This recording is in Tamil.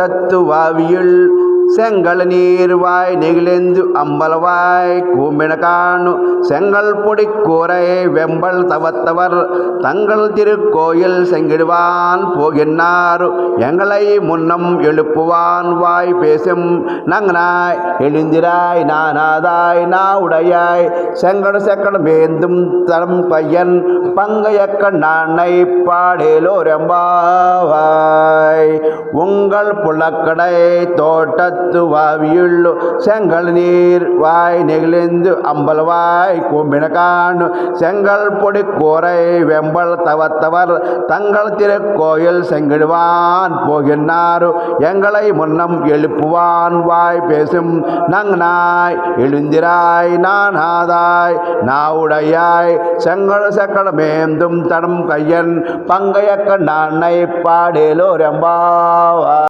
தோட்டத்து வாவியுள் செங்கல் நீர்வாய் நெகிழ்ந்து அம்பலவாய் கூம்பின காணு செங்கல் பொடி கூரை வெம்பல் தவத்தவர் தங்கள் திருக்கோயில் செங்கிடுவான் போகின்றாரு எங்களை முன்னம் எழுப்புவான் வாய் பேசும் நங்கனாய் எழுந்திராய் நானாதாய் உடையாய் செங்கடு செக்கடு மேந்தும் தரம் பையன் பங்கையக்க நானை பாடேலோரெம்பாவாய் உங்கள் புலக்கடை தோட்டத்து வாவியுள்ளு செங்கல் நீர் வாய் நெகிழ்ந்து அம்பல்வாய் கூம்பின காணு செங்கல் பொடி கூரை வெம்பல் தவத்தவர் தங்கள் திருக்கோயில் செங்கிடுவான் போகின்றாரு எங்களை முன்னம் எழுப்புவான் வாய் பேசும் நங்கனாய் எழுந்திராய் நானாதாய் உடையாய் செங்கடு செக்கடு மேந்தும் தடம் கையன் பங்கையக்க நானை பாடேலோரெம்பாவாய்.